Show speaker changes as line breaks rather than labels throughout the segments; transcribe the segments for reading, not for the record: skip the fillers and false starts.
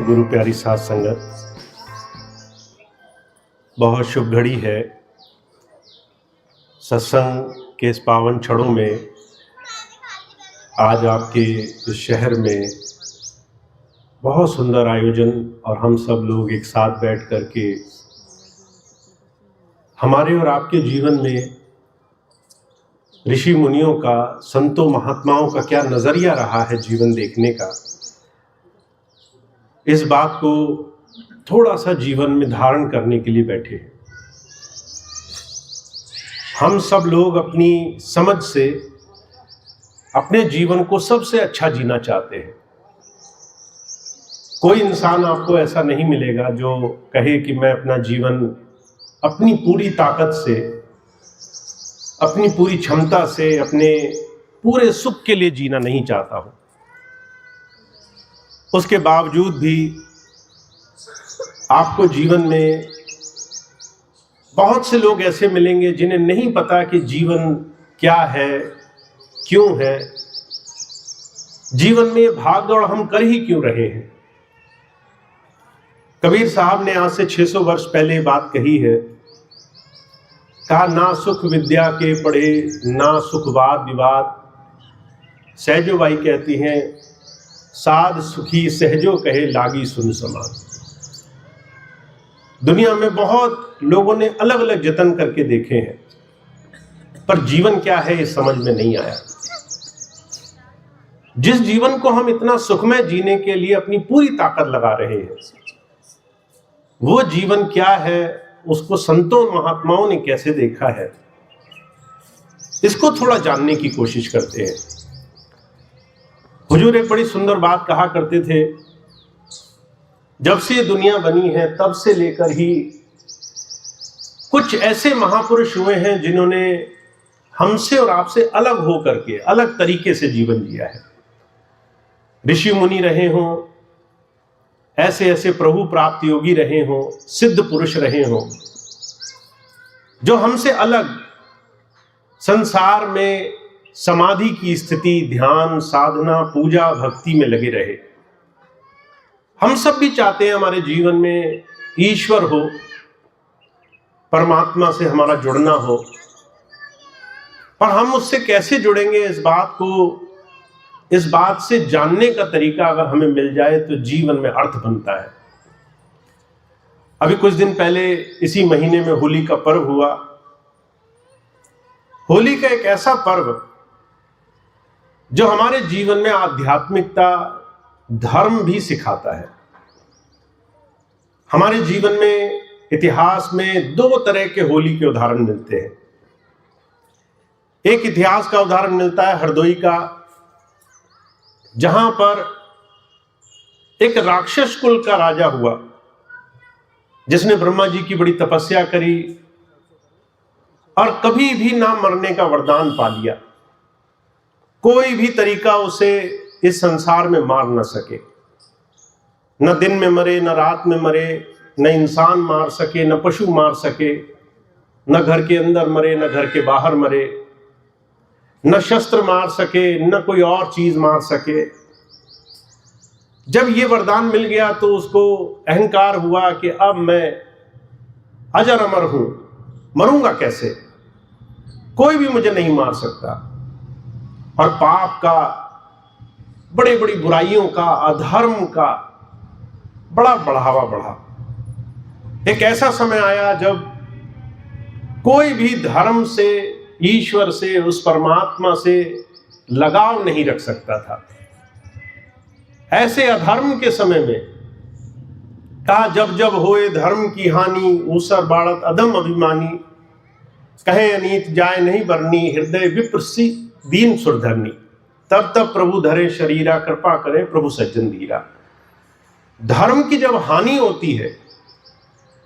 गुरु प्यारी साथ संगत, बहुत शुभ घड़ी है। सत्संग के इस पावन क्षणों में आज आपके इस शहर में बहुत सुंदर आयोजन और हम सब लोग एक साथ बैठ कर के हमारे और आपके जीवन में ऋषि मुनियों का, संतों महात्माओं का क्या नजरिया रहा है जीवन देखने का, इस बात को थोड़ा सा जीवन में धारण करने के लिए बैठे हैं। हम सब लोग अपनी समझ से अपने जीवन को सबसे अच्छा जीना चाहते हैं। कोई इंसान आपको ऐसा नहीं मिलेगा जो कहे कि मैं अपना जीवन अपनी पूरी ताकत से, अपनी पूरी क्षमता से, अपने पूरे सुख के लिए जीना नहीं चाहता हूं। उसके बावजूद भी आपको जीवन में बहुत से लोग ऐसे मिलेंगे जिन्हें नहीं पता कि जीवन क्या है, क्यों है, जीवन में भागदौड़ हम कर ही क्यों रहे हैं। कबीर साहब ने आज से 600 वर्ष पहले बात कही है, कहा ना सुख विद्या के पढ़े, ना सुख वाद विवाद। सहजोबाई कहती हैं, साध सुखी सहजो कहे लागी सुन समान। दुनिया में बहुत लोगों ने अलग अलग जतन करके देखे हैं, पर जीवन क्या है ये समझ में नहीं आया। जिस जीवन को हम इतना सुखमय जीने के लिए अपनी पूरी ताकत लगा रहे हैं, वो जीवन क्या है, उसको संतों महात्माओं ने कैसे देखा है, इसको थोड़ा जानने की कोशिश करते हैं। हुजूर एक बड़ी सुंदर बात कहा करते थे, जब से दुनिया बनी है तब से लेकर ही कुछ ऐसे महापुरुष हुए हैं जिन्होंने हमसे और आपसे अलग हो करके, अलग तरीके से जीवन जिया है। ऋषि मुनि रहे हों, ऐसे ऐसे प्रभु प्राप्त योगी रहे हों, सिद्ध पुरुष रहे हों, जो हमसे अलग संसार में समाधि की स्थिति, ध्यान, साधना, पूजा, भक्ति में लगे रहे। हम सब भी चाहते हैं हमारे जीवन में ईश्वर हो, परमात्मा से हमारा जुड़ना हो, पर हम उससे कैसे जुड़ेंगे, इस बात से जानने का तरीका अगर हमें मिल जाए तो जीवन में अर्थ बनता है। अभी कुछ दिन पहले इसी महीने में होली का पर्व हुआ। होली का एक ऐसा पर्व जो हमारे जीवन में आध्यात्मिकता, धर्म भी सिखाता है। हमारे जीवन में, इतिहास में 2 तरह के होली के उदाहरण मिलते हैं। एक इतिहास का उदाहरण मिलता है हरदोई का, जहां पर एक राक्षस कुल का राजा हुआ, जिसने ब्रह्मा जी की बड़ी तपस्या करी और कभी भी ना मरने का वरदान पा लिया। कोई भी तरीका उसे इस संसार में मार न सके। न दिन में मरे, न रात में मरे, न इंसान मार सके, न पशु मार सके, न घर के अंदर मरे, न घर के बाहर मरे, न शस्त्र मार सके, न कोई और चीज मार सके। जब ये वरदान मिल गया तो उसको अहंकार हुआ कि अब मैं अजर अमर हूं, मरूंगा कैसे, कोई भी मुझे नहीं मार सकता। और पाप का, बड़ी बड़ी बुराइयों का, अधर्म का बड़ा बढ़ावा बढ़ा। एक ऐसा समय आया जब कोई भी धर्म से, ईश्वर से, उस परमात्मा से लगाव नहीं रख सकता था। ऐसे अधर्म के समय में कहा, जब जब होए धर्म की हानि, ऊसर बाढ़त अधम अभिमानी, कहे अनीत जाए नहीं बरनी, हृदय विप्रसी दीन सुरधरनी, तब तब प्रभु धरे शरीरा, कृपा करे प्रभु सज्जन धीरा। धर्म की जब हानि होती है,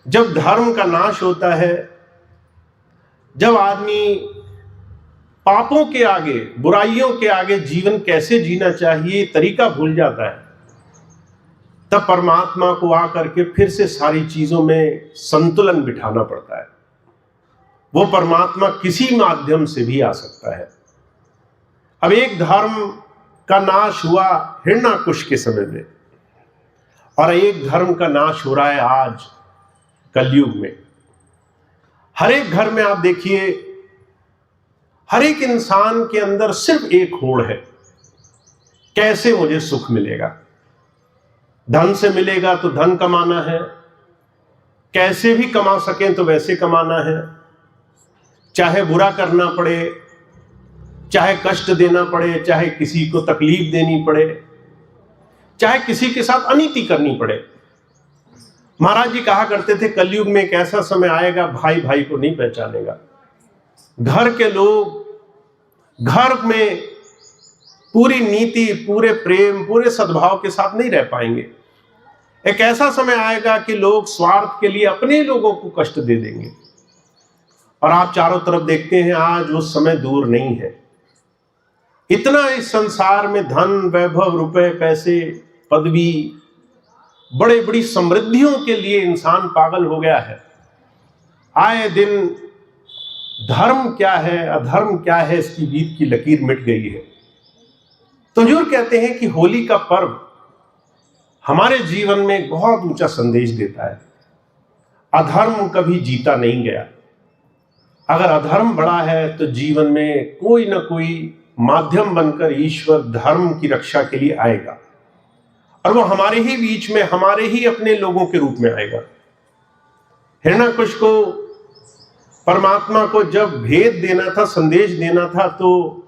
जब धर्म का नाश होता है, जब आदमी पापों के आगे, बुराइयों के आगे जीवन कैसे जीना चाहिए तरीका भूल जाता है, तब परमात्मा को आकर के फिर से सारी चीजों में संतुलन बिठाना पड़ता है। वो परमात्मा किसी माध्यम से भी आ सकता है। अब एक धर्म का नाश हुआ हिरण्याकुश के समय में, और एक धर्म का नाश हो रहा है आज कलयुग में। हर एक घर में आप देखिए, हर एक इंसान के अंदर सिर्फ एक होड़ है, कैसे मुझे सुख मिलेगा। धन से मिलेगा तो धन कमाना है, कैसे भी कमा सकें तो वैसे कमाना है, चाहे बुरा करना पड़े, चाहे कष्ट देना पड़े, चाहे किसी को तकलीफ देनी पड़े, चाहे किसी के साथ अनीति करनी पड़े। महाराज जी कहा करते थे कलयुग में एक ऐसा समय आएगा भाई भाई को नहीं पहचानेगा। घर के लोग घर में पूरी नीति, पूरे प्रेम, पूरे सद्भाव के साथ नहीं रह पाएंगे। एक ऐसा समय आएगा कि लोग स्वार्थ के लिए अपने लोगों को कष्ट दे देंगे। और आप चारों तरफ देखते हैं आज वो समय दूर नहीं है। इतना इस संसार में धन, वैभव, रुपए, पैसे, पदवी, बड़े बड़ी समृद्धियों के लिए इंसान पागल हो गया है। आए दिन धर्म क्या है, अधर्म क्या है, इसकी बीच की लकीर मिट गई है। तो हुजूर कहते हैं कि होली का पर्व हमारे जीवन में एक बहुत ऊंचा संदेश देता है। अधर्म कभी जीता नहीं गया। अगर अधर्म बड़ा है तो जीवन में कोई ना कोई माध्यम बनकर ईश्वर धर्म की रक्षा के लिए आएगा, और वो हमारे ही बीच में, हमारे ही अपने लोगों के रूप में आएगा। हिरण्यकश्यप को, परमात्मा को जब भेद देना था, संदेश देना था, तो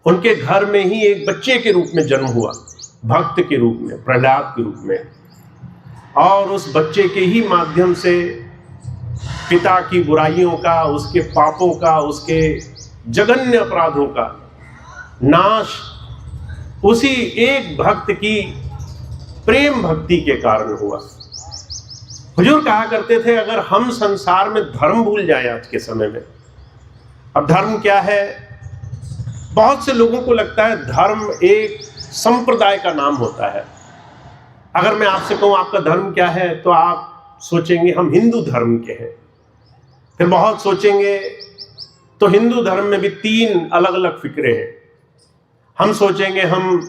उनके घर में ही एक बच्चे के रूप में जन्म हुआ, भक्त के रूप में, प्रहलाद के रूप में। और उस बच्चे के ही माध्यम से पिता की बुराइयों का, उसके पापों का, उसके जघन्य अपराधों का नाश उसी एक भक्त की प्रेम भक्ति के कारण हुआ। हुजूर कहा करते थे अगर हम संसार में धर्म भूल जाए आज के समय में। अब धर्म क्या है? बहुत से लोगों को लगता है धर्म एक संप्रदाय का नाम होता है। अगर मैं आपसे कहूं आपका धर्म क्या है, तो आप सोचेंगे हम हिंदू धर्म के हैं। फिर बहुत सोचेंगे तो हिंदू धर्म में भी 3 अलग अलग फिक्रे हैं। हम सोचेंगे हम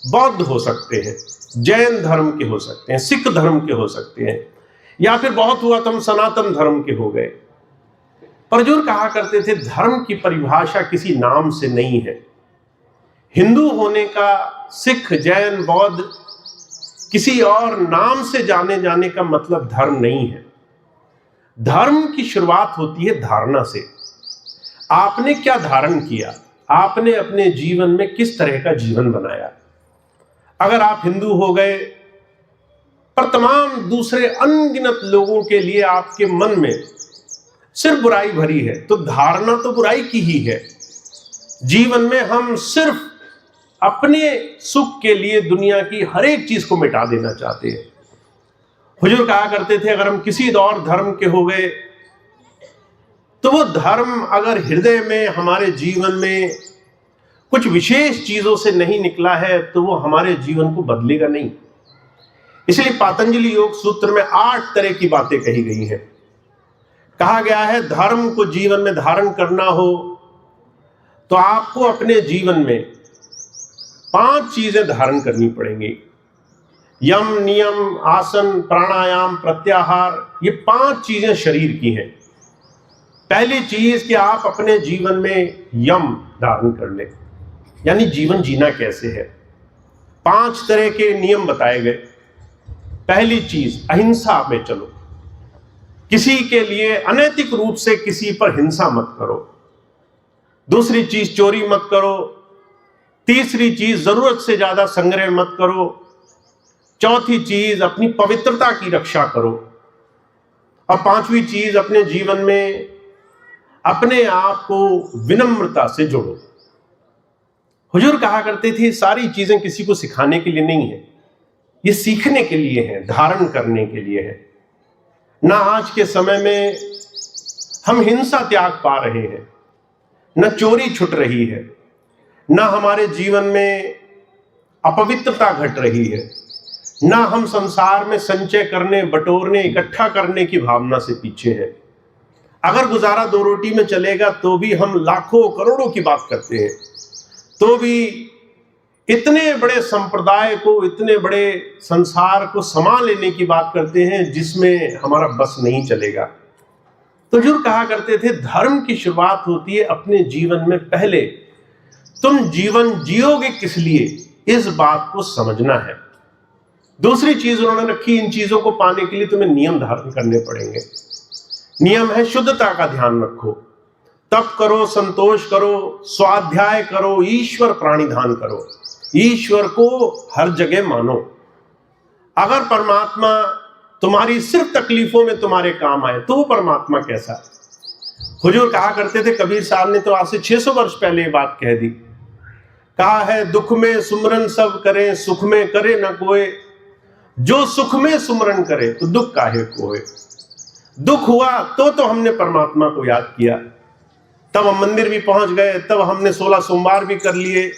बौद्ध हो सकते हैं, जैन धर्म के हो सकते हैं, सिख धर्म के हो सकते हैं, या फिर बहुत हुआ तो हम सनातन धर्म के हो गए। पर हुजूर कहा करते थे धर्म की परिभाषा किसी नाम से नहीं है। हिंदू होने का, सिख, जैन, बौद्ध किसी और नाम से जाने जाने का मतलब धर्म नहीं है। धर्म की शुरुआत होती है धारणा से। आपने क्या धारण किया, आपने अपने जीवन में किस तरह का जीवन बनाया। अगर आप हिंदू हो गए पर तमाम दूसरे अनगिनत लोगों के लिए आपके मन में सिर्फ बुराई भरी है, तो धारणा तो बुराई की ही है। जीवन में हम सिर्फ अपने सुख के लिए दुनिया की हर एक चीज को मिटा देना चाहते हैं। हुजूर कहा करते थे अगर हम किसी और धर्म के हो गए तो वो धर्म अगर हृदय में, हमारे जीवन में कुछ विशेष चीजों से नहीं निकला है तो वो हमारे जीवन को बदलेगा नहीं। इसलिए पातंजलि योग सूत्र में 8 तरह की बातें कही गई हैं। कहा गया है धर्म को जीवन में धारण करना हो तो आपको अपने जीवन में 5 चीजें धारण करनी पड़ेंगी। यम, नियम, आसन, प्राणायाम, प्रत्याहार, ये 5 चीजें शरीर की हैं। पहली चीज कि आप अपने जीवन में यम धारण कर लें, यानी जीवन जीना कैसे है। 5 तरह के नियम बताए गए। पहली चीज अहिंसा में चलो, किसी के लिए अनैतिक रूप से किसी पर हिंसा मत करो। दूसरी चीज चोरी मत करो। तीसरी चीज जरूरत से ज्यादा संग्रह मत करो। चौथी चीज अपनी पवित्रता की रक्षा करो। और 5वीं चीज अपने जीवन में अपने आप को विनम्रता से जोड़ो। हुजूर कहा करते थे सारी चीजें किसी को सिखाने के लिए नहीं है, ये सीखने के लिए है, धारण करने के लिए है। ना आज के समय में हम हिंसा त्याग पा रहे हैं, न चोरी छुट रही है, ना हमारे जीवन में अपवित्रता घट रही है, ना हम संसार में संचय करने, बटोरने, इकट्ठा करने की भावना से पीछे हैं। अगर गुजारा 2 रोटी में चलेगा तो भी हम लाखों करोड़ों की बात करते हैं, तो भी इतने बड़े संप्रदाय को, इतने बड़े संसार को संभाल लेने की बात करते हैं जिसमें हमारा बस नहीं चलेगा। तो हुजूर कहा करते थे धर्म की शुरुआत होती है अपने जीवन में। पहले तुम जीवन जियोगे किस लिए, इस बात को समझना है। दूसरी चीज उन्होंने रखी, इन चीजों को पाने के लिए तुम्हें नियम धारण करने पड़ेंगे। नियम है शुद्धता का ध्यान रखो, तप करो, संतोष करो, स्वाध्याय करो, ईश्वर प्राणिधान करो, ईश्वर को हर जगह मानो। अगर परमात्मा तुम्हारी सिर्फ तकलीफों में तुम्हारे काम आए तो वो परमात्मा कैसा? हुजूर कहा करते थे, कबीर साहब ने तो आज से 600 वर्ष पहले ये बात कह दी। कहा है दुख में सुमरन सब करें, सुख में करे न कोई, जो सुख में सुमरन करे तो दुख काहे कोय। दुख हुआ तो हमने परमात्मा को याद किया, तब हम मंदिर भी पहुंच गए, तब हमने 16 सोमवार भी कर लिए।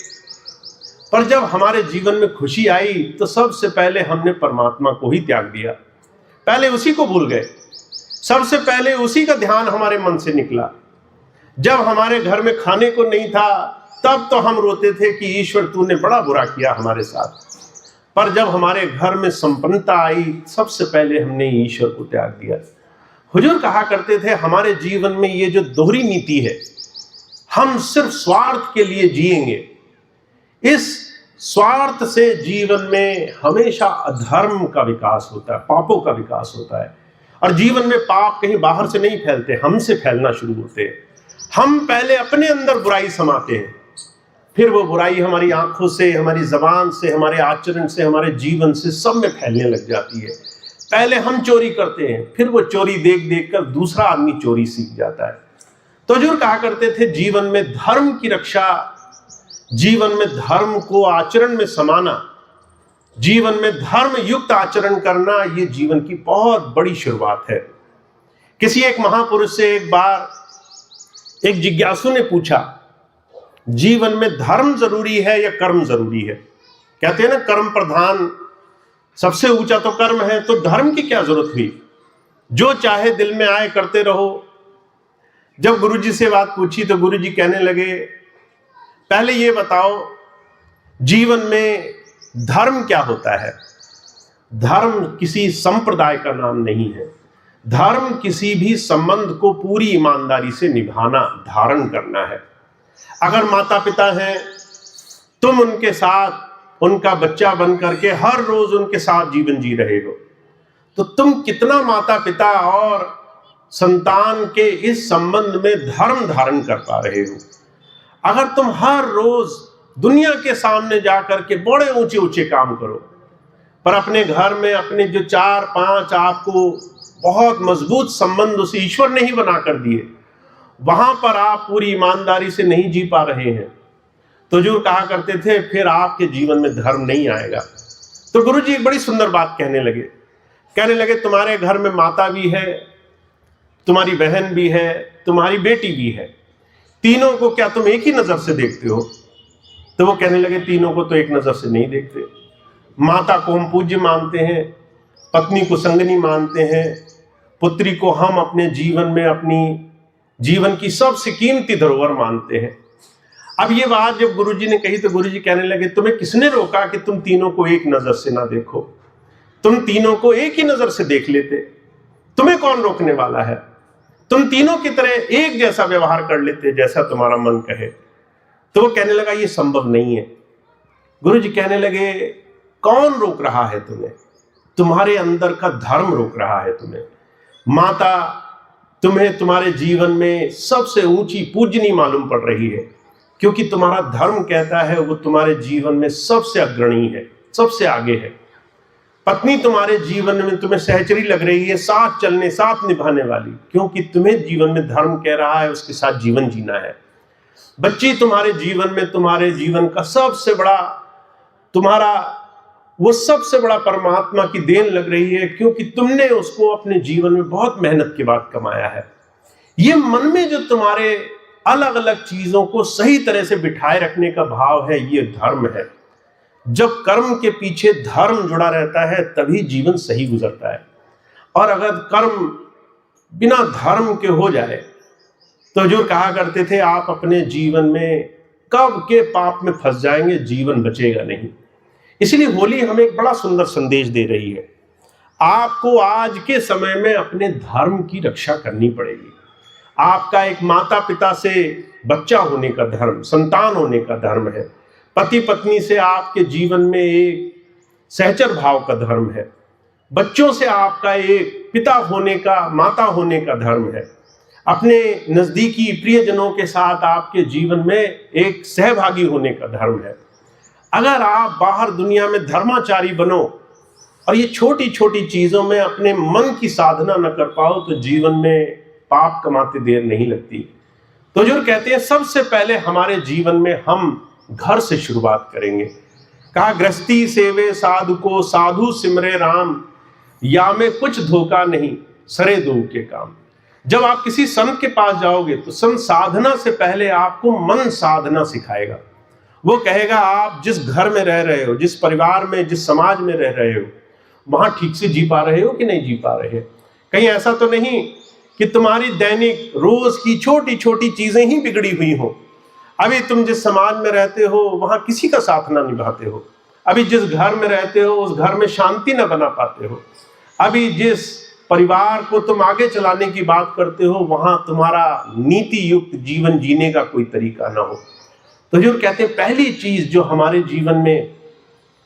पर जब हमारे जीवन में खुशी आई तो सबसे पहले हमने परमात्मा को ही त्याग दिया, पहले उसी को भूल गए, सबसे पहले उसी का ध्यान हमारे मन से निकला। जब हमारे घर में खाने को नहीं था तब तो हम रोते थे कि ईश्वर तूने बड़ा बुरा किया हमारे साथ। पर जब हमारे घर में संपन्नता आई सबसे पहले हमने ईश्वर को त्याग दिया। हुजूर कहा करते थे हमारे जीवन में ये जो दोहरी नीति है, हम सिर्फ स्वार्थ के लिए जिएंगे, इस स्वार्थ से जीवन में हमेशा अधर्म का विकास होता है, पापों का विकास होता है। और जीवन में पाप कहीं बाहर से नहीं फैलते, हमसे फैलना शुरू होते हैं। हम पहले अपने अंदर बुराई समाते हैं, फिर वो बुराई हमारी आंखों से, हमारी जबान से, हमारे आचरण से, हमारे जीवन से सब में फैलने लग जाती है। पहले हम चोरी करते हैं, फिर वो चोरी देख देख कर दूसरा आदमी चोरी सीख जाता है। तो हुजूर कहा करते थे जीवन में धर्म की रक्षा, जीवन में धर्म को आचरण में समाना, जीवन में धर्म युक्त आचरण करना, ये जीवन की बहुत बड़ी शुरुआत है। किसी एक महापुरुष से एक बार एक जिज्ञासु ने पूछा, जीवन में धर्म जरूरी है या कर्म जरूरी है? कहते हैं ना कर्म प्रधान, सबसे ऊंचा तो कर्म है, तो धर्म की क्या जरूरत हुई? जो चाहे दिल में आए करते रहो। जब गुरुजी से बात पूछी तो गुरुजी कहने लगे, पहले ये बताओ जीवन में धर्म क्या होता है? धर्म किसी संप्रदाय का नाम नहीं है। धर्म किसी भी संबंध को पूरी ईमानदारी से निभाना, धारण करना है। अगर माता पिता हैं, तुम उनके साथ उनका बच्चा बन करके हर रोज उनके साथ जीवन जी रहे हो, तो तुम कितना माता पिता और संतान के इस संबंध में धर्म धारण कर पा रहे हो? अगर तुम हर रोज दुनिया के सामने जाकर के बड़े ऊंचे ऊंचे काम करो, पर अपने घर में अपने जो 4-5 आपको बहुत मजबूत संबंध उस ईश्वर ने ही बना कर दिए, वहां पर आप पूरी ईमानदारी से नहीं जी पा रहे हैं, तो जो कहा करते थे फिर आपके जीवन में धर्म नहीं आएगा। तो गुरुजी एक बड़ी सुंदर बात कहने लगे तुम्हारे घर में माता भी है, तुम्हारी बहन भी है, तुम्हारी बेटी भी है, तीनों को क्या तुम एक ही नजर से देखते हो? तो वो कहने लगे तीनों को तो एक नजर से नहीं देखते। माता को हम पूज्य मानते हैं, पत्नी को संगनी मानते हैं, पुत्री को हम अपने जीवन में अपनी जीवन की सबसे कीमती धरोहर मानते हैं। अब ये बात जब गुरुजी ने कही तो गुरुजी कहने लगे तुम्हें किसने रोका कि तुम तीनों को एक नजर से ना देखो? तुम तीनों को एक ही नजर से देख लेते, तुम्हें कौन रोकने वाला है? तुम तीनों की तरह एक जैसा व्यवहार कर लेते जैसा तुम्हारा मन कहे। तो वो कहने लगा ये संभव नहीं है। गुरुजी कहने लगे कौन रोक रहा है तुम्हें? तुम्हारे अंदर का धर्म रोक रहा है तुम्हें। माता तुम्हें तुम्हारे जीवन में सबसे ऊंची पूजनी मालूम पड़ रही है, क्योंकि तुम्हारा धर्म कहता है वो तुम्हारे जीवन में सबसे अग्रणी है, सबसे आगे है। पत्नी तुम्हारे जीवन में तुम्हें सहचरी लग रही है, साथ चलने, साथ निभाने वाली, क्योंकि तुम्हें जीवन में धर्म कह रहा है उसके साथ जीवन जीना है। बच्ची तुम्हारे जीवन में तुम्हारे जीवन का सबसे बड़ा, तुम्हारा वो सबसे बड़ा परमात्मा की देन लग रही है, क्योंकि तुमने उसको अपने जीवन में बहुत मेहनत के बाद कमाया है। ये मन में जो तुम्हारे अलग अलग चीजों को सही तरह से बिठाए रखने का भाव है, ये धर्म है। जब कर्म के पीछे धर्म जुड़ा रहता है तभी जीवन सही गुजरता है। और अगर कर्म बिना धर्म के हो जाए तो जो कहा करते थे आप अपने जीवन में कब के पाप में फंस जाएंगे, जीवन बचेगा नहीं। इसलिए होली हमें एक बड़ा सुंदर संदेश दे रही है। आपको आज के समय में अपने धर्म की रक्षा करनी पड़ेगी। आपका एक माता पिता से बच्चा होने का धर्म, संतान होने का धर्म है। पति पत्नी से आपके जीवन में एक सहचर भाव का धर्म है। बच्चों से आपका एक पिता होने का, माता होने का धर्म है। अपने नजदीकी प्रियजनों के साथ आपके जीवन में एक सहभागी होने का धर्म है। अगर आप बाहर दुनिया में धर्माचारी बनो और ये छोटी छोटी चीजों में अपने मन की साधना न कर पाओ, तो जीवन में पाप कमाते देर नहीं लगती। तो जो कहते हैं सबसे पहले हमारे जीवन में हम घर से शुरुआत करेंगे। कहा गृहस्थी सेवे साधु को, साधु सिमरे राम, या में कुछ धोखा नहीं, सरे दो के काम। जब आप किसी संत के पास जाओगे तो संत साधना से पहले आपको मन साधना सिखाएगा। वो कहेगा आप जिस घर में रह रहे हो, जिस परिवार में, जिस समाज में रह रहे हो, वहां ठीक से जी पा रहे हो कि नहीं जी पा रहे। कहीं ऐसा तो नहीं कि तुम्हारी दैनिक रोज की छोटी छोटी चीजें ही बिगड़ी हुई हो। अभी तुम जिस समाज में रहते हो वहां किसी का साथ ना निभाते हो। अभी जिस घर में रहते हो उस घर में शांति ना बना पाते हो। अभी जिस परिवार को तुम आगे चलाने की बात करते हो वहां तुम्हारा नीति युक्त जीवन जीने का कोई तरीका ना हो। तो जो कहते हैं पहली चीज जो हमारे जीवन में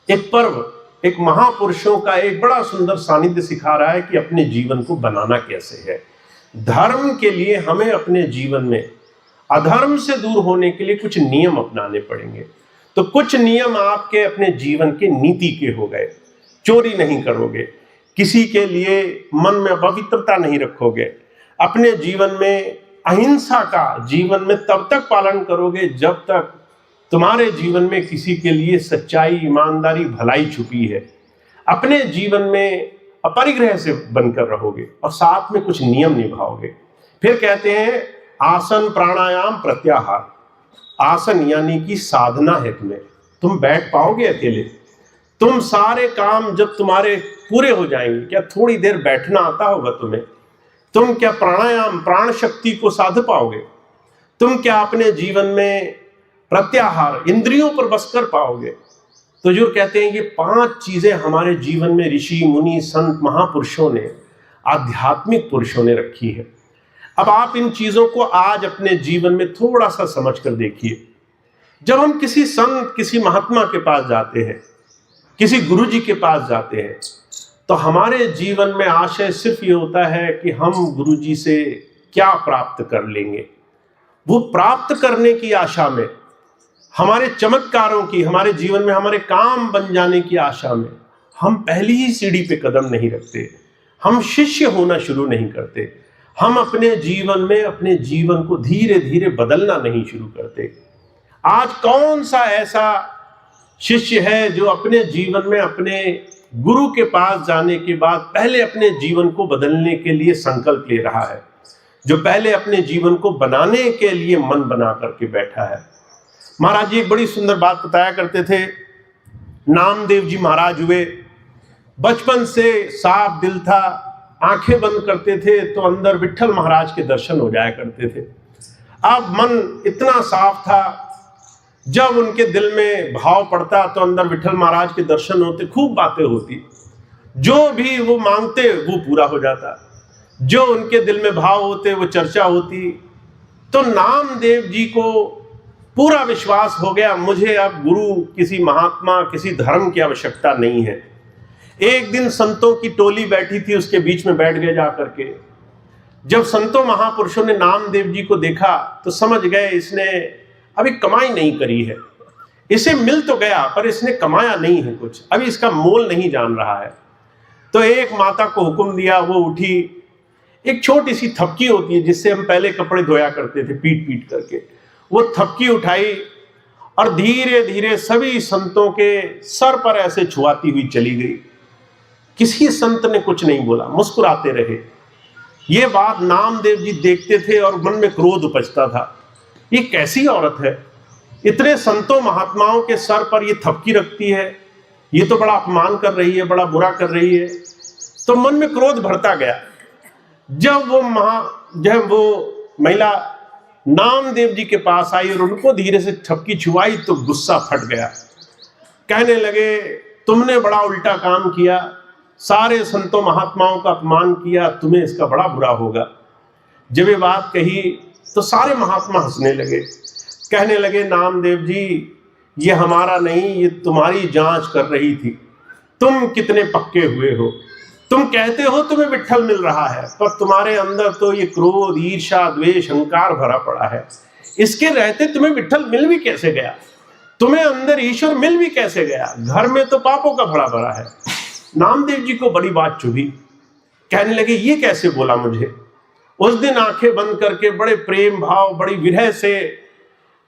एक पर्व, एक महापुरुषों का एक बड़ा सुंदर सानिध्य सिखा रहा है कि अपने जीवन को बनाना कैसे है। धर्म के लिए हमें अपने जीवन में अधर्म से दूर होने के लिए कुछ नियम अपनाने पड़ेंगे। तो कुछ नियम आपके अपने जीवन के नीति के हो गए। चोरी नहीं करोगे, किसी के लिए मन में पवित्रता नहीं रखोगे, अपने जीवन में अहिंसा का जीवन में तब तक पालन करोगे जब तक तुम्हारे जीवन में किसी के लिए सच्चाई, ईमानदारी, भलाई छुपी है। अपने जीवन में अपरिग्रह से बनकर रहोगे और साथ में कुछ नियम निभाओगे। फिर कहते हैं आसन प्राणायाम प्रत्याहार। आसन यानी कि साधना है तुम्हें, तुम बैठ पाओगे अकेले? तुम सारे काम जब तुम्हारे पूरे हो जाएंगे, क्या थोड़ी देर बैठना आता होगा तुम्हें? तुम क्या प्राणायाम, प्राण शक्ति को साध पाओगे? तुम क्या अपने जीवन में प्रत्याहार, इंद्रियों पर बस कर पाओगे? तो जो कहते हैं ये 5 चीजें हमारे जीवन में ऋषि मुनि संत महापुरुषों ने, आध्यात्मिक पुरुषों ने रखी है। अब आप इन चीजों को आज अपने जीवन में थोड़ा सा समझ कर देखिए। जब हम किसी संत, किसी महात्मा के पास जाते हैं, किसी गुरु जी के पास जाते हैं, तो हमारे जीवन में आशय सिर्फ ये होता है कि हम गुरु जी से क्या प्राप्त कर लेंगे। वो प्राप्त करने की आशा में, हमारे चमत्कारों की, हमारे जीवन में हमारे काम बन जाने की आशा में हम पहली ही सीढ़ी पे कदम नहीं रखते। हम शिष्य होना शुरू नहीं करते। हम अपने जीवन में अपने जीवन को धीरे धीरे बदलना नहीं शुरू करते। आज कौन सा ऐसा शिष्य है जो अपने जीवन में अपने गुरु के पास जाने के बाद पहले अपने जीवन को बदलने के लिए संकल्प ले रहा है, जो पहले अपने जीवन को बनाने के लिए मन बना करके बैठा है? महाराज जी एक बड़ी सुंदर बात बताया करते थे। नामदेव जी महाराज हुए, बचपन से साफ दिल था, आंखें बंद करते थे तो अंदर विट्ठल महाराज के दर्शन हो जाया करते थे। अब मन इतना साफ था, जब उनके दिल में भाव पड़ता तो अंदर विट्ठल महाराज के दर्शन होते, खूब बातें होती, जो भी वो मांगते वो पूरा हो जाता, जो उनके दिल में भाव होते वो चर्चा होती। तो नामदेव जी को पूरा विश्वास हो गया, मुझे अब गुरु, किसी महात्मा, किसी धर्म की आवश्यकता नहीं है। एक दिन संतों की टोली बैठी थी, उसके बीच में बैठ गए जाकर के। जब संतों महापुरुषों ने नामदेव जी को देखा तो समझ गए इसने अभी कमाई नहीं करी है, इसे मिल तो गया पर इसने कमाया नहीं है कुछ, अभी इसका मोल नहीं जान रहा है। तो एक माता को हुक्म दिया, वो उठी, एक छोटी सी थपकी होती है जिससे हम पहले कपड़े धोया करते थे पीट पीट करके, वो थपकी उठाई और धीरे धीरे सभी संतों के सर पर ऐसे छुआती हुई चली गई। किसी संत ने कुछ नहीं बोला, मुस्कुराते रहे। ये बात नामदेव जी देखते थे और मन में क्रोध उपजता था, ये कैसी औरत है, इतने संतों महात्माओं के सर पर ये थपकी रखती है, ये तो बड़ा अपमान कर रही है, बड़ा बुरा कर रही है। तो मन में क्रोध भरता गया। जब वो महिला नामदेव जी के पास आई और उनको धीरे से ठपकी छुआई तो गुस्सा फट गया। कहने लगे तुमने बड़ा उल्टा काम किया, सारे संतों महात्माओं का अपमान किया, तुम्हें इसका बड़ा बुरा होगा। जब ये बात कही तो सारे महात्मा हंसने लगे, कहने लगे नामदेव जी ये हमारा नहीं, ये तुम्हारी जांच कर रही थी, तुम कितने पक्के हुए हो। तुम कहते हो तुम्हें विट्ठल मिल रहा है, पर तुम्हारे अंदर तो ये क्रोध, ईर्ष्या, द्वेष, अहंकार भरा पड़ा है। इसके रहते तुम्हें विट्ठल मिल भी कैसे गया, तुम्हें अंदर ईश्वर मिल भी कैसे गया, घर में तो पापों का भरा भरा है। नामदेव जी को बड़ी बात चुभी, कहने लगे ये कैसे बोला मुझे। उस दिन आंखें बंद करके बड़े प्रेम भाव, बड़ी विरह से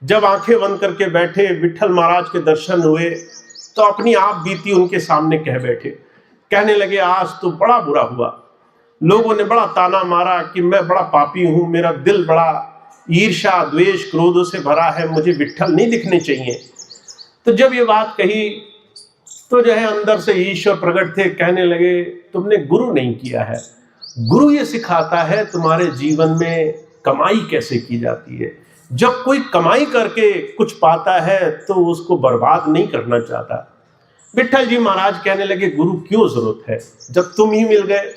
जब आंखें बंद करके बैठे, विट्ठल महाराज के दर्शन हुए तो अपनी आप बीती उनके सामने कह बैठे। कहने लगे आज तो बड़ा बुरा हुआ, लोगों ने बड़ा ताना मारा कि मैं बड़ा पापी हूं, मेरा दिल बड़ा ईर्ष्या, द्वेष, क्रोधों से भरा है, मुझे विट्ठल नहीं दिखने चाहिए। तो जब ये बात कही तो जो है अंदर से ईश्वर प्रकट थे, कहने लगे तुमने गुरु नहीं किया है, गुरु ये सिखाता है तुम्हारे जीवन में कमाई कैसे की जाती है। जब कोई कमाई करके कुछ पाता है तो उसको बर्बाद नहीं करना चाहता। विट्ठल जी महाराज कहने लगे गुरु क्यों जरूरत है, जब तुम ही मिल गए,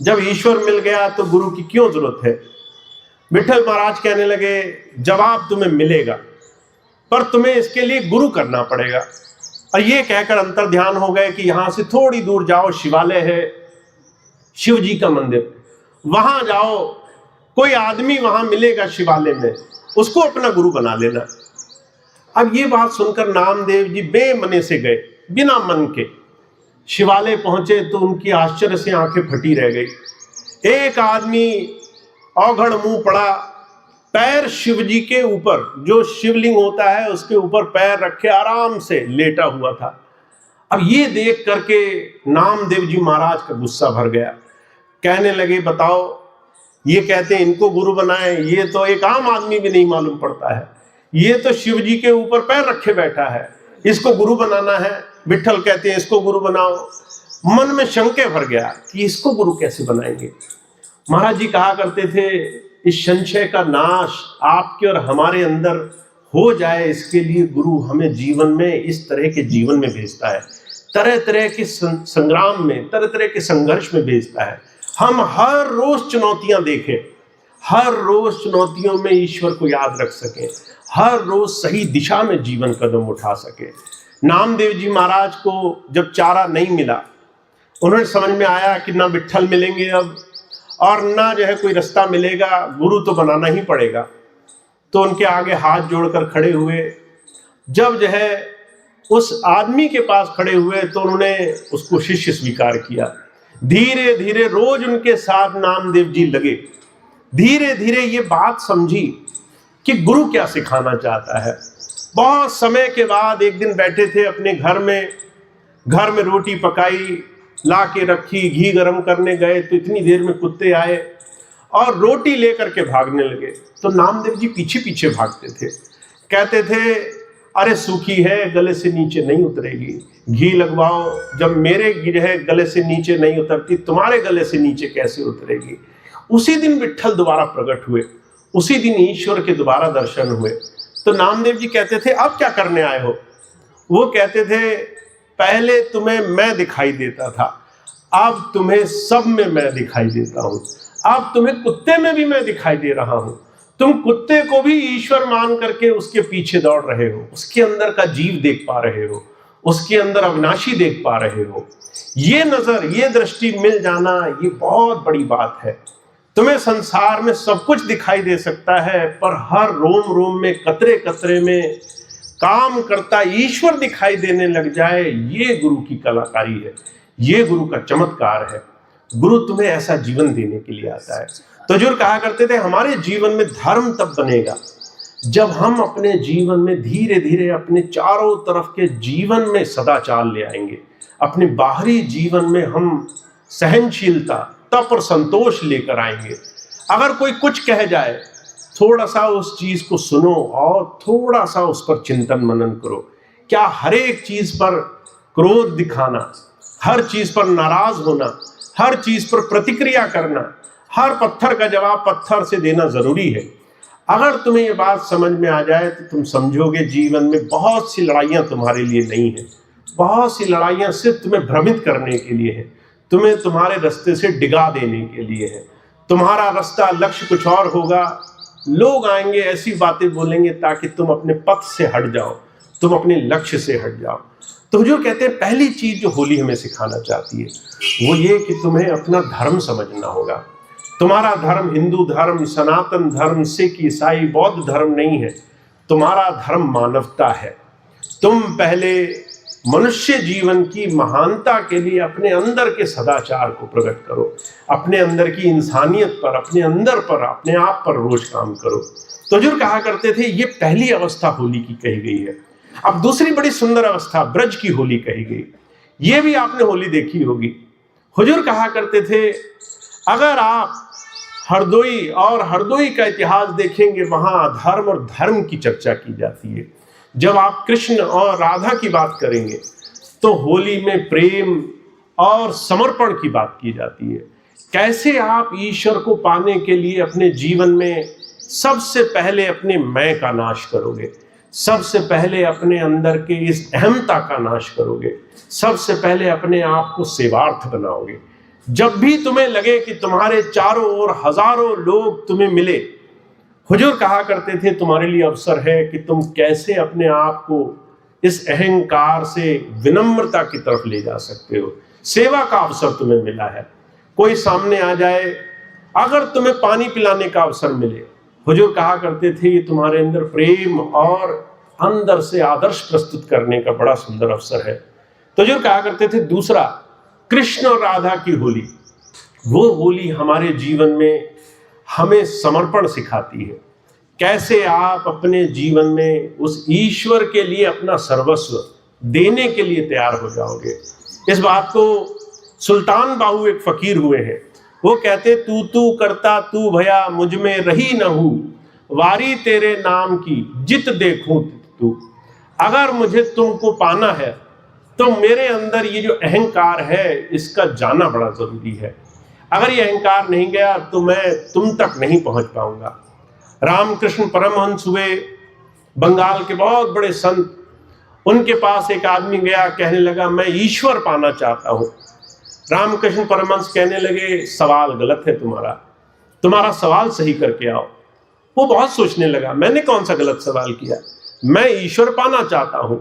जब ईश्वर मिल गया तो गुरु की क्यों जरूरत है। विट्ठल महाराज कहने लगे जवाब तुम्हें मिलेगा, पर तुम्हें इसके लिए गुरु करना पड़ेगा। और ये कहकर अंतर ध्यान हो गए कि यहां से थोड़ी दूर जाओ, शिवालय है, शिव जी का मंदिर, वहां जाओ, कोई आदमी वहां मिलेगा शिवालय में, उसको अपना गुरु बना लेना। अब ये बात सुनकर नामदेव जी बेमने से गए, बिना मन के शिवालय पहुंचे तो उनकी आश्चर्य से आंखें फटी रह गई। एक आदमी औघड़ मुंह पड़ा, पैर शिव जी के ऊपर, जो शिवलिंग होता है उसके ऊपर पैर रखे आराम से लेटा हुआ था। अब ये देख करके नामदेव जी महाराज का गुस्सा भर गया, कहने लगे बताओ, ये कहते हैं इनको गुरु बनाए, ये तो एक आम आदमी भी नहीं मालूम पड़ता है, ये तो शिव जी के ऊपर पैर रखे बैठा है, इसको गुरु बनाना है। विट्ठल कहते हैं इसको गुरु बनाओ। मन में शंके भर गया कि इसको गुरु कैसे बनाएंगे। महाराज जी कहा करते थे इस संशय का नाश आपके और हमारे अंदर हो जाए, इसके लिए गुरु हमें जीवन में इस तरह के जीवन में भेजता है, तरह तरह के संग्राम में, तरह तरह के संघर्ष में भेजता है। हम हर रोज चुनौतियां देखें, हर रोज चुनौतियों में ईश्वर को याद रख सकें, हर रोज सही दिशा में जीवन कदम उठा सके। नामदेव जी महाराज को जब चारा नहीं मिला, उन्हें समझ में आया कि ना विट्ठल मिलेंगे अब, और ना जो है कोई रास्ता मिलेगा, गुरु तो बनाना ही पड़ेगा। तो उनके आगे हाथ जोड़कर खड़े हुए। जब जो है उस आदमी के पास खड़े हुए तो उन्होंने उसको शिष्य स्वीकार किया। धीरे धीरे रोज उनके साथ नामदेव जी लगे। धीरे धीरे ये बात समझी कि गुरु क्या सिखाना चाहता है। बहुत समय के बाद एक दिन बैठे थे अपने घर में रोटी पकाई, ला के रखी, घी गरम करने गए तो इतनी देर में कुत्ते आए और रोटी लेकर के भागने लगे। तो नामदेव जी पीछे पीछे भागते थे, कहते थे अरे सूखी है, गले से नीचे नहीं उतरेगी, घी लगवाओ, जब मेरे घी है गले से नीचे नहीं उतरती, तुम्हारे गले से नीचे कैसे उतरेगी। उसी दिन विट्ठल दोबारा प्रकट हुए, उसी दिन ईश्वर के दोबारा दर्शन हुए। तो नामदेव जी कहते थे अब क्या करने आए हो। वो कहते थे पहले तुम्हें मैं दिखाई देता था, अब तुम्हें सब में मैं दिखाई देता हूं, अब तुम्हें कुत्ते में भी मैं दिखाई दे रहा हूं। तुम कुत्ते को भी ईश्वर मान करके उसके पीछे दौड़ रहे हो, उसके अंदर का जीव देख पा रहे हो, उसके अंदर अविनाशी देख पा रहे हो। ये नजर, ये दृष्टि मिल जाना, ये बहुत बड़ी बात है। तुम्हें संसार में सब कुछ दिखाई दे सकता है, पर हर रोम रोम में, कतरे कतरे में काम करता ईश्वर दिखाई देने लग जाए, ये गुरु की कलाकारी है, ये गुरु का चमत्कार है। गुरु तुम्हें ऐसा जीवन देने के लिए आता है। तो हुजूर कहा करते थे हमारे जीवन में धर्म तब बनेगा जब हम अपने जीवन में धीरे धीरे अपने चारों तरफ के जीवन में सदाचार ले आएंगे। अपने बाहरी जीवन में हम सहनशीलता, तप और संतोष लेकर आएंगे। अगर कोई कुछ कह जाए, थोड़ा सा उस चीज को सुनो और थोड़ा सा उस पर चिंतन मनन करो। क्या हर एक चीज पर क्रोध दिखाना, हर चीज पर नाराज होना, हर चीज पर प्रतिक्रिया करना, हर पत्थर का जवाब पत्थर से देना जरूरी है। अगर तुम्हें ये बात समझ में आ जाए तो तुम समझोगे जीवन में बहुत सी लड़ाइयाँ तुम्हारे लिए नहीं है। बहुत सी लड़ाइयाँ सिर्फ तुम्हें भ्रमित करने के लिए है, तुम्हें तुम्हारे रास्ते से डिगा देने के लिए है। तुम्हारा रास्ता, लक्ष्य कुछ और होगा। लोग आएंगे, ऐसी बातें बोलेंगे ताकि तुम अपने पथ से हट जाओ, तुम अपने लक्ष्य से हट जाओ। तो हुजूर कहते हैं पहली चीज जो होली हमें सिखाना चाहती है वो ये कि तुम्हें अपना धर्म समझना होगा। तुम्हारा धर्म हिंदू धर्म, सनातन धर्म, सिख, ईसाई, बौद्ध धर्म नहीं है। तुम्हारा धर्म मानवता है। तुम पहले मनुष्य जीवन की महानता के लिए अपने अंदर के सदाचार को प्रकट करो, अपने अंदर की इंसानियत पर, अपने अंदर पर, अपने आप पर रोज काम करो। तो हुजूर कहा करते थे ये पहली अवस्था होली की कही गई है। अब दूसरी बड़ी सुंदर अवस्था ब्रज की होली कही गई। ये भी आपने होली देखी होगी। हुजूर कहा करते थे अगर आप हरदोई का इतिहास देखेंगे, वहां धर्म और धर्म की चर्चा की जाती है। जब आप कृष्ण और राधा की बात करेंगे तो होली में प्रेम और समर्पण की बात की जाती है। कैसे आप ईश्वर को पाने के लिए अपने जीवन में सबसे पहले अपने मैं का नाश करोगे, सबसे पहले अपने अंदर के इस अहमता का नाश करोगे, सबसे पहले अपने आप को सेवार्थ बनाओगे। जब भी तुम्हें लगे कि तुम्हारे चारों ओर हजारों लोग तुम्हें मिले, हुजूर कहा करते थे तुम्हारे लिए अवसर है कि तुम कैसे अपने आप को इस अहंकार से विनम्रता की तरफ ले जा सकते हो। सेवा का अवसर तुम्हें मिला है। कोई सामने आ जाए, अगर तुम्हें पानी पिलाने का अवसर मिले, हुजूर कहा करते थे ये तुम्हारे अंदर प्रेम और अंदर से आदर्श प्रस्तुत करने का बड़ा सुंदर अवसर है। तो हुजूर कहा करते थे दूसरा, कृष्ण और राधा की होली, वो होली हमारे जीवन में हमें समर्पण सिखाती है। कैसे आप अपने जीवन में उस ईश्वर के लिए अपना सर्वस्व देने के लिए तैयार हो जाओगे। इस बात को सुल्तान बाहू एक फकीर हुए हैं, वो कहते तू करता तू भया मुझ में रही न हूं, वारी तेरे नाम की जित देखूं तू। अगर मुझे तुमको पाना है तो मेरे अंदर ये जो अहंकार है इसका जाना बड़ा जरूरी है। अगर ये अहंकार नहीं गया तो मैं तुम तक नहीं पहुंच पाऊंगा। रामकृष्ण परमहंस हुए, बंगाल के बहुत बड़े संत। उनके पास एक आदमी गया, कहने लगा मैं ईश्वर पाना चाहता हूं। रामकृष्ण परमहंस कहने लगे सवाल गलत है तुम्हारा सवाल सही करके आओ। वो बहुत सोचने लगा, मैंने कौन सा गलत सवाल किया, मैं ईश्वर पाना चाहता हूं।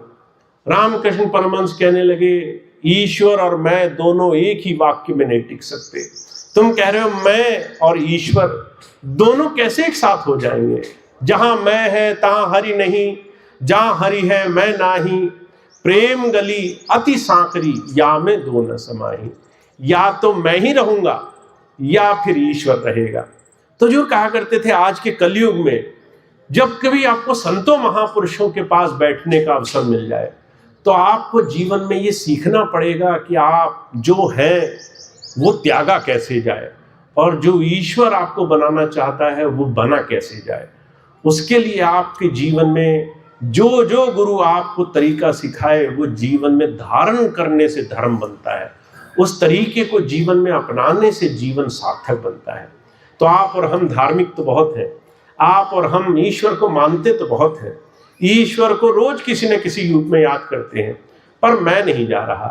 रामकृष्ण परमहंस कहने लगे ईश्वर और मैं दोनों एक ही वाक्य में नहीं टिक सकते। तुम कह रहे हो मैं और ईश्वर दोनों कैसे एक साथ हो जाएंगे? जहां मैं है तहां हरि नहीं, जहां हरि है मैं नाही, प्रेम गली अति सांकरी या में दो न समाही। या तो मैं ही रहूंगा या फिर ईश्वर रहेगा। तो जो कहा करते थे आज के कलयुग में जब कभी आपको संतों महापुरुषों के पास बैठने का अवसर मिल जाए तो आपको जीवन में ये सीखना पड़ेगा कि आप जो हैं वो त्यागा कैसे जाए और जो ईश्वर आपको बनाना चाहता है वो बना कैसे जाए। उसके लिए आपके जीवन में जो जो गुरु आपको तरीका सिखाए वो जीवन में धारण करने से धर्म बनता है। उस तरीके को जीवन में अपनाने से जीवन सार्थक बनता है। तो आप और हम धार्मिक तो बहुत हैं, आप और हम ईश्वर को मानते तो बहुत हैं, ईश्वर को रोज किसी न किसी रूप में याद करते हैं, पर मैं नहीं जा रहा,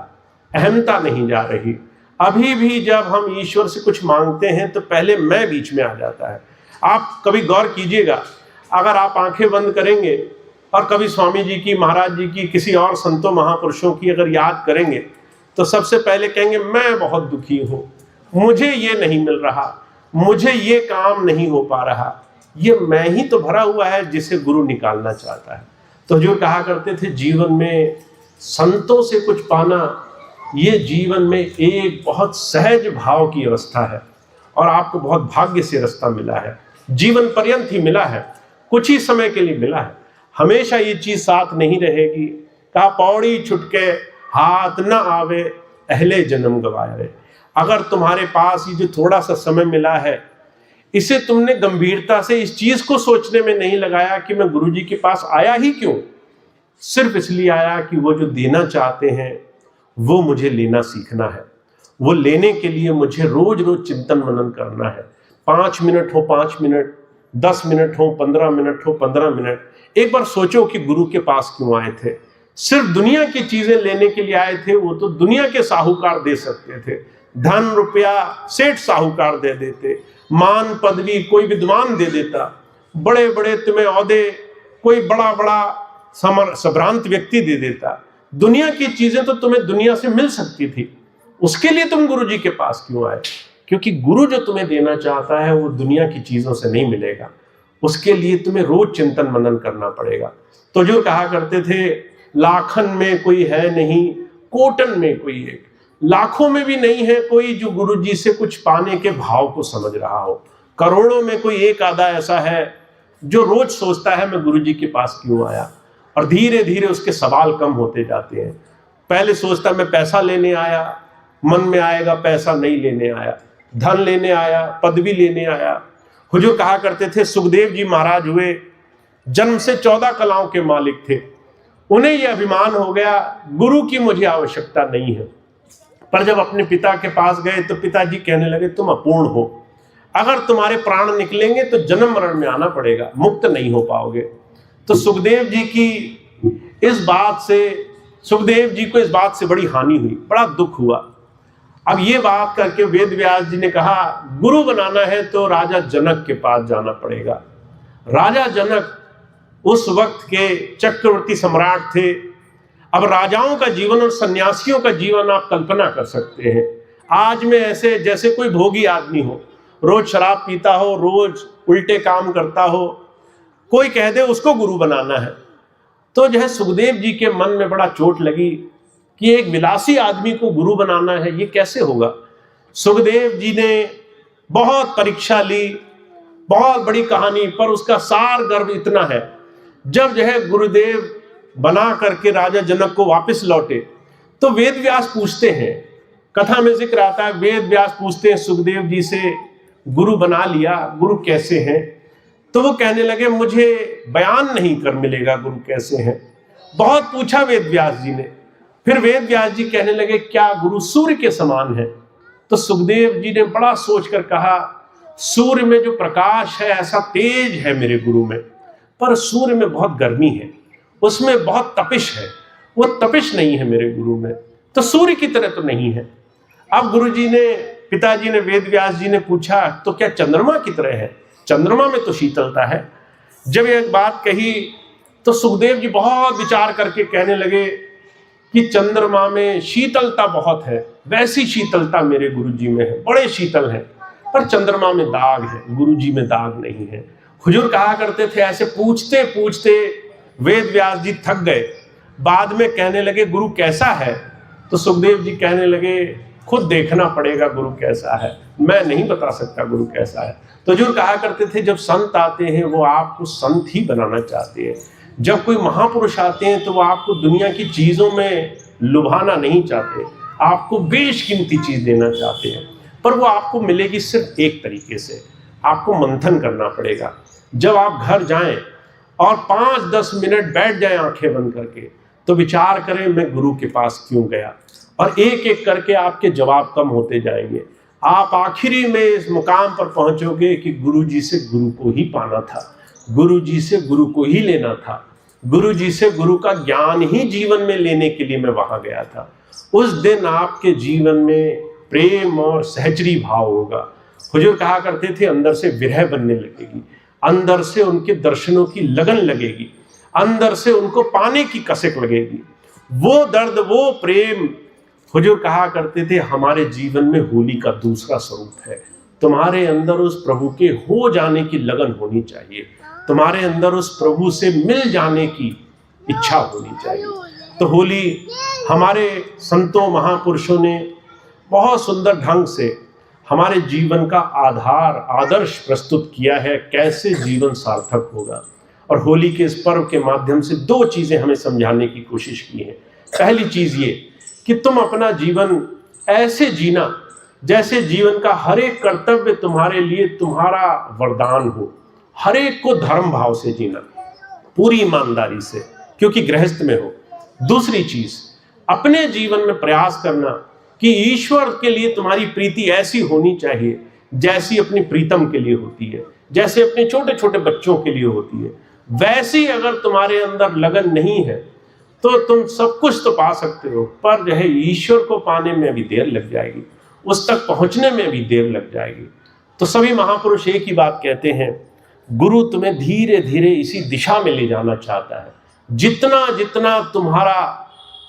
अहमता नहीं जा रही। अभी भी जब हम ईश्वर से कुछ मांगते हैं तो पहले मैं बीच में आ जाता है। आप कभी गौर कीजिएगा, अगर आप आंखें बंद करेंगे और कभी स्वामी जी की, महाराज जी की, किसी और संतों महापुरुषों की अगर याद करेंगे तो सबसे पहले कहेंगे मैं बहुत दुखी हूँ, मुझे ये नहीं मिल रहा, मुझे ये काम नहीं हो पा रहा। ये मैं ही तो भरा हुआ है जिसे गुरु निकालना चाहता है। तो जो कहा करते थे जीवन में संतों से कुछ पाना ये जीवन में एक बहुत सहज भाव की अवस्था है और आपको बहुत भाग्य से रास्ता मिला है, जीवन पर्यंत ही मिला है, कुछ ही समय के लिए मिला है। हमेशा ये चीज साथ नहीं रहेगी। कहा पौड़ी छुटके हाथ न आवे अहले जन्म गवाए। अगर तुम्हारे पास ये जो थोड़ा सा समय मिला है इसे तुमने गंभीरता से इस चीज को सोचने में नहीं लगाया कि मैं गुरुजी के पास आया ही क्यों, सिर्फ इसलिए आया कि वो जो देना चाहते हैं वो मुझे लेना सीखना है। वो लेने के लिए मुझे रोज रोज चिंतन मनन करना है। 5 मिनट हो 5 मिनट, 10 मिनट हो, 15 मिनट हो, 15 मिनट, एक बार सोचो कि गुरु के पास क्यों आए थे। सिर्फ दुनिया की चीजें लेने के लिए आए थे? वो तो दुनिया के साहूकार दे सकते थे, धन रुपया सेठ साहूकार दे देते, मान पदवी कोई विद्वान दे देता, बड़े बड़े तुम्हें औहदे कोई बड़ा बड़ा संभ्रांत व्यक्ति दे देता। दुनिया की चीजें तो तुम्हें दुनिया से मिल सकती थी, उसके लिए तुम गुरु जी के पास क्यों आए? क्योंकि गुरु जो तुम्हें देना चाहता है वो दुनिया की चीजों से नहीं मिलेगा, उसके लिए तुम्हें रोज चिंतन मनन करना पड़ेगा। तो जो कहा करते थे, लाखन में कोई है नहीं, कोटन में कोई एक, लाखों में भी नहीं है कोई जो गुरु जी से कुछ पाने के भाव को समझ रहा हो, करोड़ों में कोई एक आधा ऐसा है जो रोज सोचता है मैं गुरु जी के पास क्यों आया। और धीरे धीरे उसके सवाल कम होते जाते हैं। पहले सोचता मैं पैसा लेने आया, मन में आएगा पैसा नहीं लेने आया, धन लेने आया, पदवी लेने आया। हुजूर कहा करते थे, सुखदेव जी महाराज हुए, जन्म से 14 कलाओं के मालिक थे, उन्हें यह अभिमान हो गया गुरु की मुझे आवश्यकता नहीं है। पर जब अपने पिता के पास गए तो पिताजी कहने लगे तुम अपूर्ण हो, अगर तुम्हारे प्राण निकलेंगे तो जन्म मरण में आना पड़ेगा, मुक्त नहीं हो पाओगे। तो सुखदेव जी को इस बात से बड़ी हानि हुई, बड़ा दुख हुआ। अब ये बात करके वेद व्यास जी ने कहा गुरु बनाना है तो राजा जनक के पास जाना पड़ेगा। राजा जनक उस वक्त के चक्रवर्ती सम्राट थे। अब राजाओं का जीवन और सन्यासियों का जीवन आप कल्पना कर सकते हैं। आज में ऐसे जैसे कोई भोगी आदमी हो, रोज शराब पीता हो, रोज उल्टे काम करता हो, कोई कह दे उसको गुरु बनाना है। तो जो है सुखदेव जी के मन में बड़ा चोट लगी कि एक विलासी आदमी को गुरु बनाना है, ये कैसे होगा। सुखदेव जी ने बहुत परीक्षा ली, बहुत बड़ी कहानी, पर उसका सार गर्भ इतना है, जब जो है गुरुदेव बना करके राजा जनक को वापस लौटे तो वेद व्यास पूछते हैं, कथा में जिक्र आता है, वेद व्यास पूछते हैं सुखदेव जी से, गुरु बना लिया, गुरु कैसे हैं? तो वो कहने लगे मुझे बयान नहीं कर मिलेगा गुरु कैसे हैं। बहुत पूछा वेद व्यास जी ने, फिर वेद व्यास जी कहने लगे क्या गुरु सूर्य के समान है? तो सुखदेव जी ने बड़ा सोचकर कहा, सूर्य में जो प्रकाश है ऐसा तेज है मेरे गुरु में, पर सूर्य में बहुत गर्मी है, उसमें बहुत तपिश है, वो तपिश नहीं है मेरे गुरु में, तो सूर्य की तरह तो नहीं है। अब पिताजी ने वेद व्यास जी ने पूछा तो क्या चंद्रमा की तरह है? चंद्रमा में तो शीतलता है। जब एक बात कही तो सुखदेव जी बहुत विचार करके कहने लगे कि चंद्रमा में शीतलता बहुत है, वैसी शीतलता मेरे गुरु जी में है, बड़े शीतल हैं, पर चंद्रमा में दाग है, गुरु जी में दाग नहीं है। हुजूर कहा करते थे, ऐसे पूछते पूछते वेद व्यास जी थक गए, बाद में कहने लगे गुरु कैसा है? तो सुखदेव जी कहने लगे खुद देखना पड़ेगा गुरु कैसा है, मैं नहीं बता सकता गुरु कैसा है। तो हुजूर कहा करते थे, जब संत आते हैं वो आपको संत ही बनाना चाहते हैं, जब कोई महापुरुष आते हैं तो वो आपको दुनिया की चीजों में लुभाना नहीं चाहते, आपको बेशकीमती चीज देना चाहते हैं, पर वो आपको मिलेगी सिर्फ एक तरीके से, आपको मंथन करना पड़ेगा। जब आप घर जाएं और 5-10 मिनट बैठ जाएं आंखें बंद करके, तो विचार करें मैं गुरु के पास क्यों गया, और एक एक करके आपके जवाब कम होते जाएंगे। आप आखिरी में इस मुकाम पर पहुंचोगे कि गुरु जी से गुरु को ही पाना था, गुरु जी से गुरु को ही लेना था, गुरु जी से गुरु का ज्ञान ही जीवन में लेने के लिए मैं वहां गया था। उस दिन आपके जीवन में प्रेम और सहचरी भाव होगा। हुजूर कहा करते थे, अंदर से विरह बनने लगेगी, अंदर से उनके दर्शनों की लगन लगेगी, अंदर से उनको पाने की कसक लगेगी। वो दर्द, वो प्रेम, हुजूर कहा करते थे, हमारे जीवन में होली का दूसरा स्वरूप है। तुम्हारे अंदर उस प्रभु के हो जाने की लगन होनी चाहिए, तुम्हारे अंदर उस प्रभु से मिल जाने की इच्छा होनी चाहिए। तो होली हमारे संतों महापुरुषों ने बहुत सुंदर ढंग से हमारे जीवन का आधार, आदर्श प्रस्तुत किया है, कैसे जीवन सार्थक होगा। और होली के इस पर्व के माध्यम से 2 चीजें हमें समझाने की कोशिश की है। पहली चीज ये कि तुम अपना जीवन ऐसे जीना जैसे जीवन का हर एक कर्तव्य तुम्हारे लिए तुम्हारा वरदान हो, हर एक को धर्म भाव से जीना, पूरी ईमानदारी से, क्योंकि गृहस्थ में हो। दूसरी चीज, अपने जीवन में प्रयास करना कि ईश्वर के लिए तुम्हारी प्रीति ऐसी होनी चाहिए जैसी अपनी प्रीतम के लिए होती है, जैसे अपने छोटे छोटे बच्चों के लिए होती है, वैसी अगर तुम्हारे अंदर लगन नहीं है तो तुम सब कुछ तो पा सकते हो, पर जो है ईश्वर को पाने में भी देर लग जाएगी, उस तक पहुंचने में भी देर लग जाएगी। तो सभी महापुरुष एक ही बात कहते हैं, गुरु तुम्हें धीरे धीरे इसी दिशा में ले जाना चाहता है। जितना जितना तुम्हारा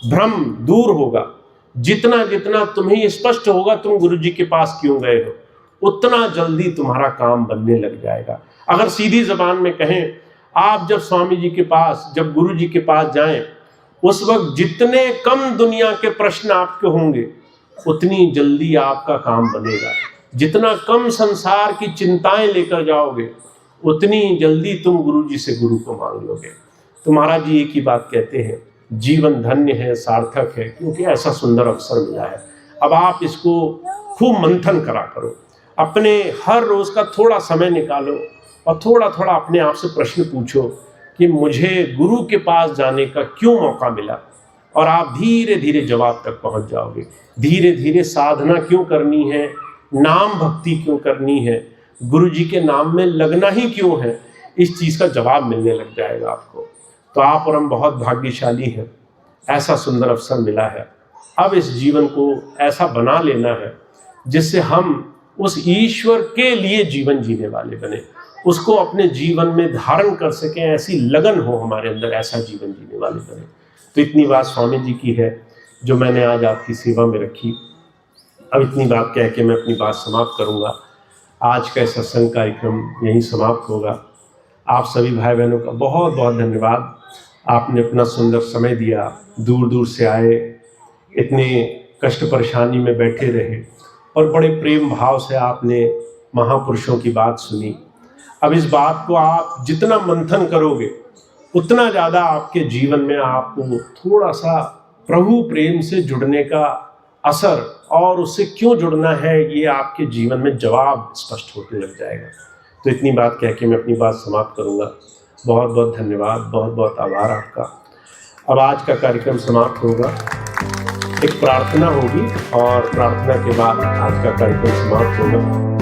भ्रम दूर होगा, जितना जितना तुम्हें स्पष्ट होगा तुम गुरु जी के पास क्यों गए हो, उतना जल्दी तुम्हारा काम बनने लग जाएगा। अगर सीधी जबान में कहें, आप जब स्वामी जी के पास, जब गुरु जी के पास जाएं, उस वक्त जितने कम दुनिया के प्रश्न आपके होंगे उतनी जल्दी आपका काम बनेगा। जितना कम संसार की चिंताएं लेकर जाओगे उतनी जल्दी तुम गुरु जी से गुरु को मांग लोगे। तो महाराज जी एक ही बात कहते हैं, जीवन धन्य है, सार्थक है, क्योंकि ऐसा सुंदर अवसर मिला है। अब आप इसको खूब मंथन करा करो, अपने हर रोज का थोड़ा समय निकालो और थोड़ा थोड़ा अपने आप से प्रश्न पूछो कि मुझे गुरु के पास जाने का क्यों मौका मिला, और आप धीरे धीरे जवाब तक पहुंच जाओगे। धीरे धीरे साधना क्यों करनी है, नाम भक्ति क्यों करनी है, गुरु जी के नाम में लगना ही क्यों है, इस चीज़ का जवाब मिलने लग जाएगा आपको। तो आप और हम बहुत भाग्यशाली हैं, ऐसा सुंदर अवसर मिला है। अब इस जीवन को ऐसा बना लेना है जिससे हम उस ईश्वर के लिए जीवन जीने वाले बने, उसको अपने जीवन में धारण कर सकें, ऐसी लगन हो हमारे अंदर, ऐसा जीवन जीने वाले बने। तो इतनी बात स्वामी जी की है जो मैंने आज आपकी सेवा में रखी। अब इतनी बात कह के मैं अपनी बात समाप्त करूंगा। आज का सत्संग कार्यक्रम यहीं समाप्त होगा। आप सभी भाई बहनों का बहुत बहुत धन्यवाद। आपने अपना सुंदर समय दिया, दूर दूर से आए, इतने कष्ट परेशानी में बैठे रहे और बड़े प्रेम भाव से आपने महापुरुषों की बात सुनी। अब इस बात को आप जितना मंथन करोगे उतना ज़्यादा आपके जीवन में आपको थोड़ा सा प्रभु प्रेम से जुड़ने का असर, और उससे क्यों जुड़ना है ये आपके जीवन में जवाब स्पष्ट होने लग जाएगा। तो इतनी बात कह के मैं अपनी बात समाप्त करूंगा। बहुत बहुत धन्यवाद, बहुत बहुत आभार आपका। अब आज का कार्यक्रम समाप्त होगा, एक प्रार्थना होगी और प्रार्थना के बाद आज का कार्यक्रम समाप्त होगा।